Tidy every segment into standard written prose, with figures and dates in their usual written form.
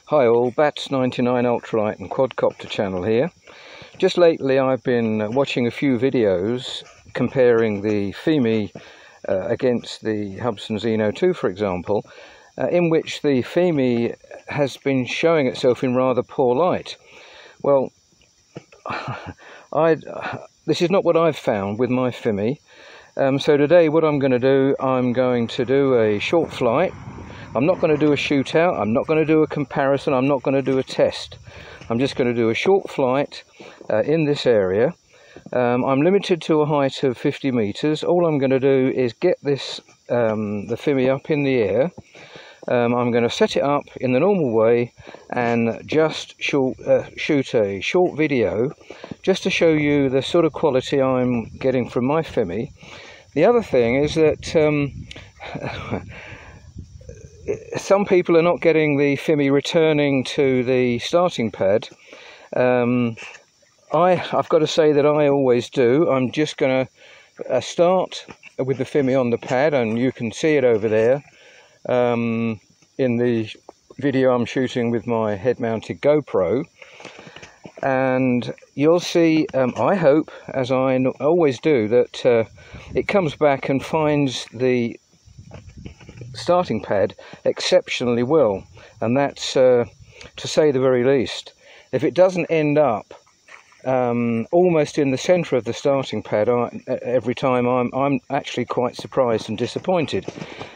Hi all, Bats99 Ultralight and Quadcopter channel here. Just lately I've been watching a few videos comparing the Fimi against the Hubsan Zino 2, for example, in which the Fimi has been showing itself in rather poor light. Well, this is not what I've found with my Fimi. So today what I'm going to do a short flight. I'm not going to do a shootout, I'm not going to do a comparison, I'm not going to do a test. I'm just going to do a short flight in this area. I'm limited to a height of 50 meters. All I'm going to do is get this the Fimi up in the air. I'm going to set it up in the normal way and just shoot a short video just to show you the sort of quality I'm getting from my Fimi. The other thing is that some people are not getting the Fimi returning to the starting pad. I've got to say that I always do. I'm just going to start with the Fimi on the pad, and you can see it over there in the video I'm shooting with my head-mounted GoPro. And you'll see, I hope, as I always do, that it comes back and finds the starting pad exceptionally well, and that's to say the very least. If it doesn't end up almost in the center of the starting pad every time, I'm actually quite surprised and disappointed.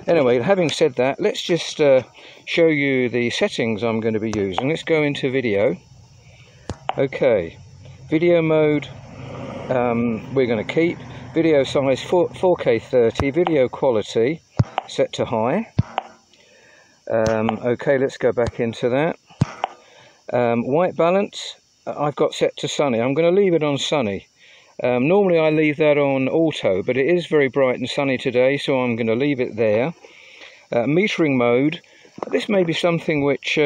Anyway, having said that, let's just show you the settings I'm going to be using. Let's go into video. Okay, video mode we're going to keep. Video size 4K 30, video quality set to high. Okay, let's go back into that. White balance I've got set to sunny. I'm going to leave it on sunny. Normally I leave that on auto, but it is very bright and sunny today, so I'm going to leave it there. Metering mode, this may be something which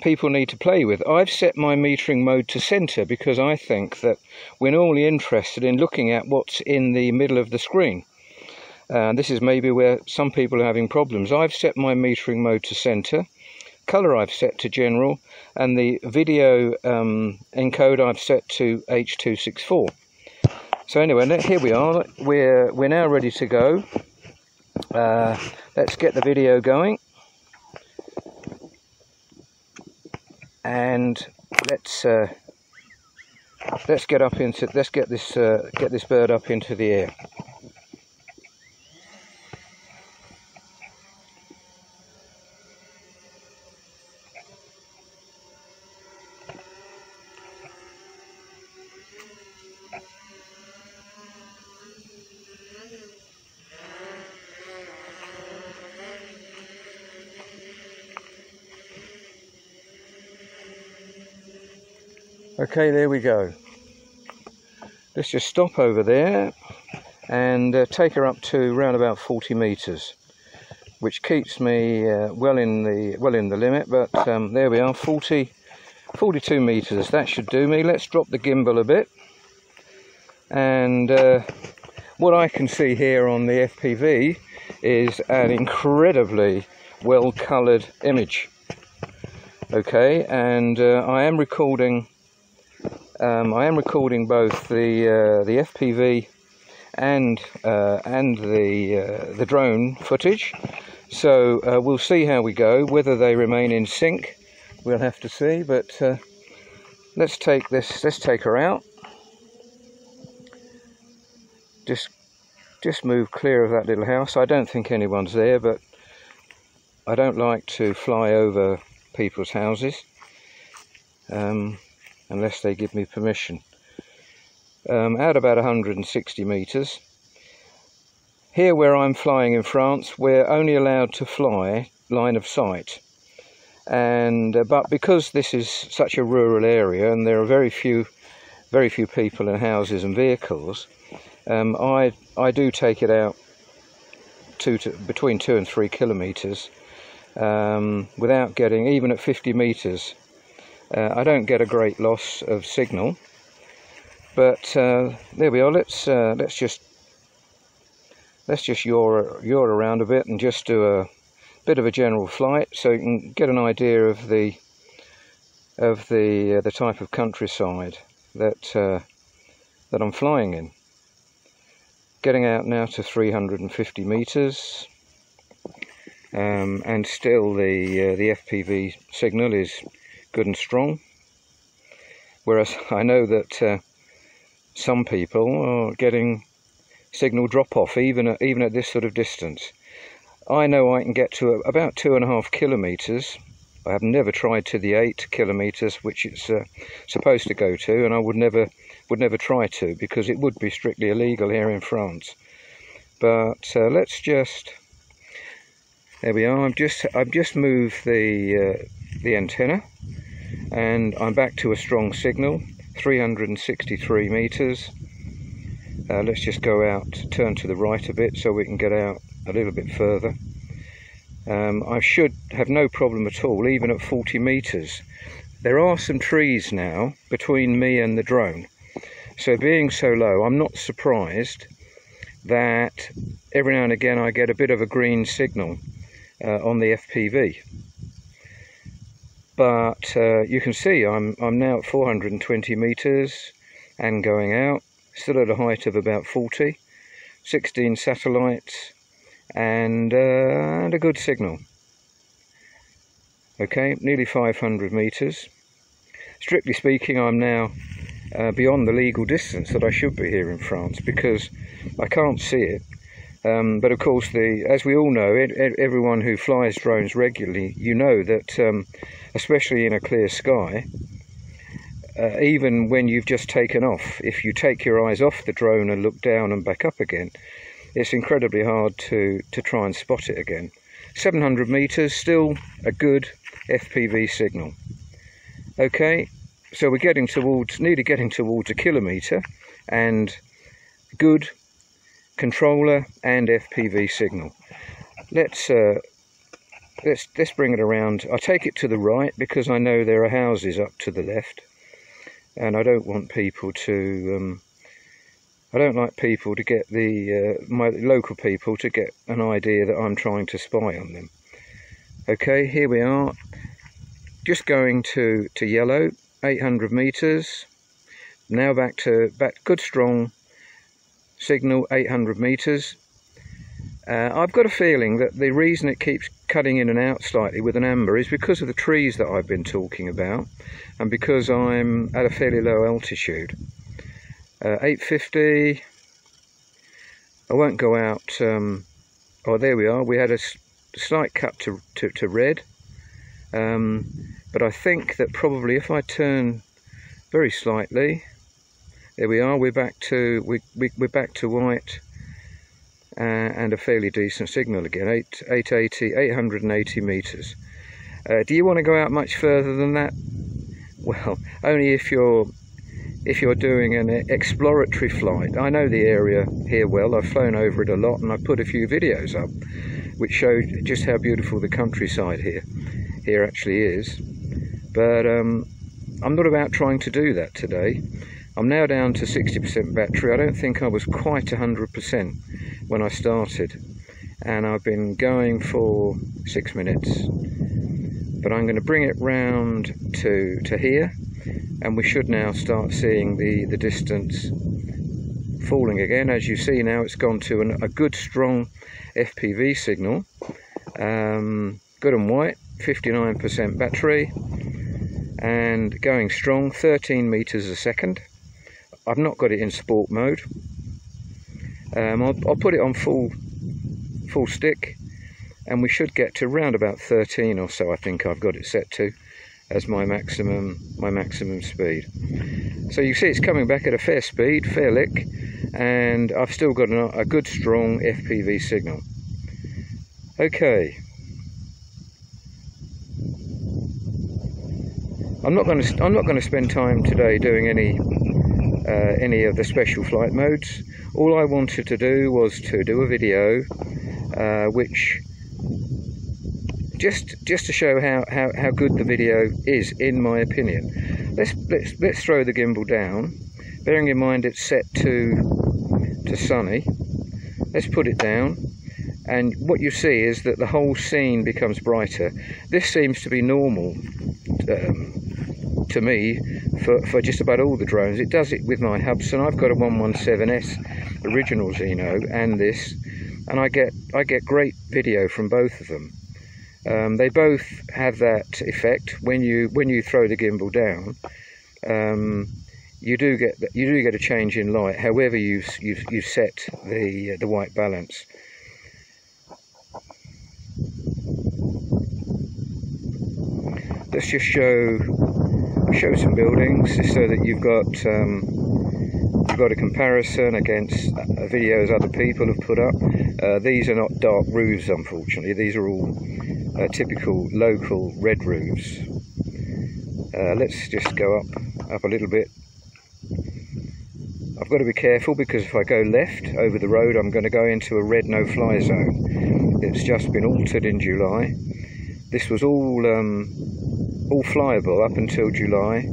people need to play with. I've set my metering mode to center because I think that we're normally interested in looking at what's in the middle of the screen. This is maybe where some people are having problems. I've set my metering mode to center, color I've set to general, and the video encode I've set to H.264. So anyway, here we are. We're now ready to go. Let's get the video going, and let's get this bird up into the air. Okay, there we go. Let's just stop over there and take her up to around about 40 meters, which keeps me well in the limit. But there we are, 42 meters. That should do me. Let's drop the gimbal a bit, and what I can see here on the FPV is an incredibly well colored image. Okay, and I am recording both the FPV and the drone footage. So we'll see how we go. Whether they remain in sync, we'll have to see. But let's take her out. Just move clear of that little house. I don't think anyone's there, but I don't like to fly over people's houses unless they give me permission. At about 160 meters. Here where I'm flying in France, we're only allowed to fly line of sight. And but because this is such a rural area and there are very few people in houses and vehicles, I do take it out between 2 and 3 kilometers without getting, even at 50 meters, I don't get a great loss of signal. But there we are. Let's just yaw around a bit and just do bit of a general flight so you can get an idea of the type of countryside that I'm flying in. Getting out now to 350 meters, and still the FPV signal is good and strong, whereas I know that some people are getting signal drop off even at this sort of distance. I know I can get to about 2.5 kilometers. I have never tried to the 8 kilometers which it's supposed to go to, and I would never try to, because it would be strictly illegal here in France. But let's just, there we are. I've just moved the antenna, and I'm back to a strong signal, 363 meters. Let's just go out, turn to the right a bit so we can get out a little bit further. I should have no problem at all, even at 40 meters. There are some trees now between me and the drone, so being so low, I'm not surprised that every now and again I get a bit of a green signal on the FPV. But you can see I'm now at 420 meters and going out, still at a height of about 40, 16 satellites, and a good signal. Okay, nearly 500 meters. Strictly speaking, I'm now beyond the legal distance that I should be here in France, because I can't see it. But of course, as we all know, everyone who flies drones regularly, you know that especially in a clear sky, even when you've just taken off, if you take your eyes off the drone and look down and back up again, it's incredibly hard to try and spot it again. 700 meters, still a good FPV signal. Okay, so we're nearly getting towards a kilometer, and good controller and FPV signal. Let's bring it around. I take it to the right because I know there are houses up to the left, and I don't want people to I don't like people to get my local people to get an idea that I'm trying to spy on them. Okay, here we are, just going to yellow, 800 meters. Now back good strong signal, 800 meters. I've got a feeling that the reason it keeps cutting in and out slightly with an amber is because of the trees that I've been talking about, and because I'm at a fairly low altitude. 850. I won't go out. Oh, there we are. We had a slight cut to red, but I think that probably if I turn very slightly, there we are. We're back to we're back to white, and a fairly decent signal again. 880 meters. Do you want to go out much further than that? Well, only if you're doing an exploratory flight. I know the area here well. I've flown over it a lot, and I've put a few videos up which show just how beautiful the countryside here actually is. But I'm not about trying to do that today. I'm now down to 60% battery. I don't think I was quite 100% when I started, and I've been going for 6 minutes. But I'm going to bring it round to here, and we should now start seeing the distance falling again. As you see now, it's gone to a good strong FPV signal, good and white, 59% battery, and going strong, 13 meters a second. I've not got it in sport mode. I'll put it on full stick, and we should get to around about 13 or so. I think I've got it set to as my maximum speed. So you see it's coming back at a fair speed, fair lick, and I've still got a good strong FPV signal. Okay, I'm not going to spend time today doing any of the special flight modes. All I wanted to do was to do a video which just to show how good the video is, in my opinion. Let's throw the gimbal down, bearing in mind it's set to sunny. Let's put it down, and what you see is that the whole scene becomes brighter. This seems to be normal to me for just about all the drones. It does it with my Hubsan. I've got a 117 S original Zino and this, and I get great video from both of them. They both have that effect. When you throw the gimbal down, you do get a change in light, however you set the white balance. Let's just show some buildings, just so that you've got a comparison against videos other people have put up. These are not dark roofs, unfortunately. These are all typical local red roofs. Let's just go up a little bit. I've got to be careful, because if I go left over the road, I'm going to go into a red no-fly zone. It's just been altered in July. This was all flyable up until July,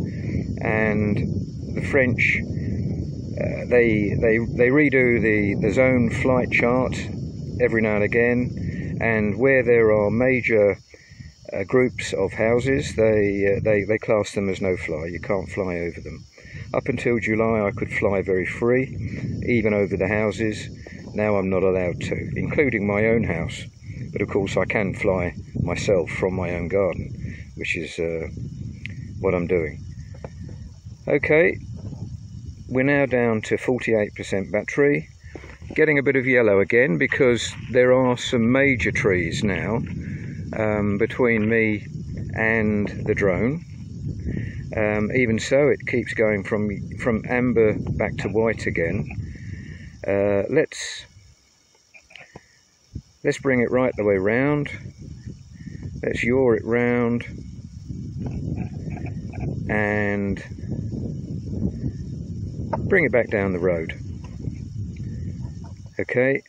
and the French they redo the zone flight chart every now and again, and where there are major groups of houses, they class them as no-fly. You can't fly over them. Up until July I could fly very free, even over the houses. Now I'm not allowed to, including my own house. But of course I can fly myself from my own garden, which is what I'm doing. Okay, we're now down to 48% battery. Getting a bit of yellow again, because there are some major trees now between me and the drone. Even so, it keeps going from amber back to white again. Let's bring it right the way round. Let's yaw it round and bring it back down the road. Okay,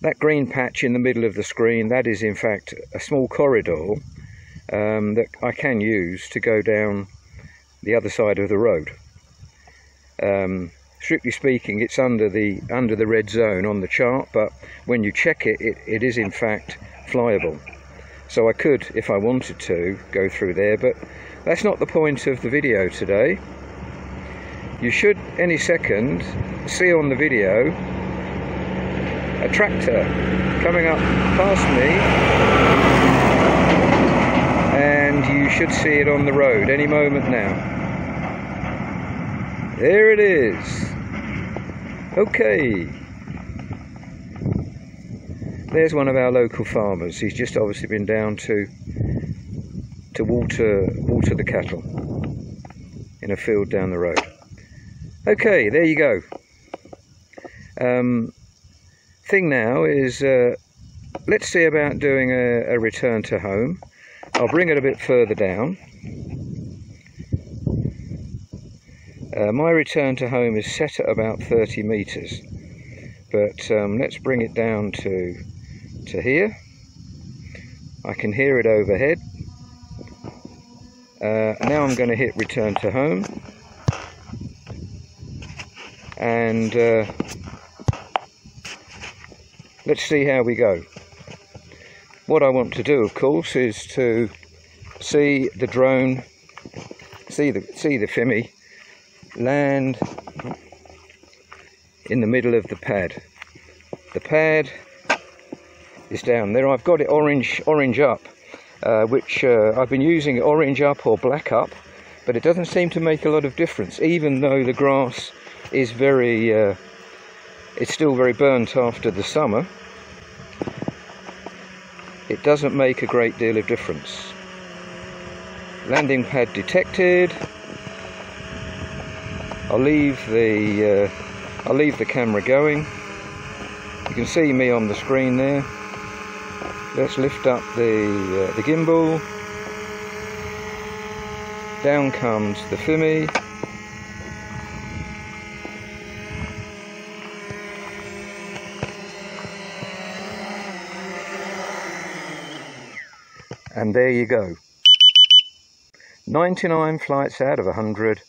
that green patch in the middle of the screen, that is in fact a small corridor that I can use to go down the other side of the road. Strictly speaking, it's under the red zone on the chart, but when you check it, it is in fact flyable. So I could, if I wanted to, go through there, but that's not the point of the video today. You should any second see on the video a tractor coming up past me, and you should see it on the road any moment now. There it is. Okay, there's one of our local farmers. He's just obviously been down to water the cattle in a field down the road. Okay, there you go. Thing now is, let's see about doing a return to home. I'll bring it a bit further down. My return to home is set at about 30 meters, but let's bring it down to here. I can hear it overhead. Now I'm going to hit return to home, and let's see how we go. What I want to do, of course, is to see the drone, see the Fimi land in the middle of the pad. The pad is down there. I've got it orange up, which I've been using orange up or black up, but it doesn't seem to make a lot of difference, even though the grass is it's still very burnt after the summer. It doesn't make a great deal of difference. Landing pad detected. I'll leave the camera going. You can see me on the screen there. Let's lift up the gimbal. Down comes the Fimi. And there you go. 99 flights out of 100.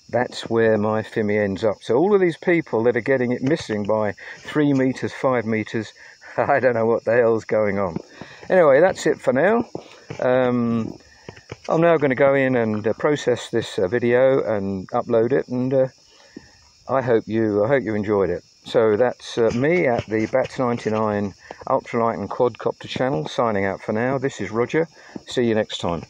That's where my Fimi ends up. So all of these people that are getting it missing by 3 meters, 5 meters, I don't know what the hell's going on. Anyway, that's it for now. I'm now going to go in and process this video and upload it, and I hope you enjoyed it. So that's me at the BATS99 ultralight and quadcopter channel, signing out for now. This is Roger. See you next time.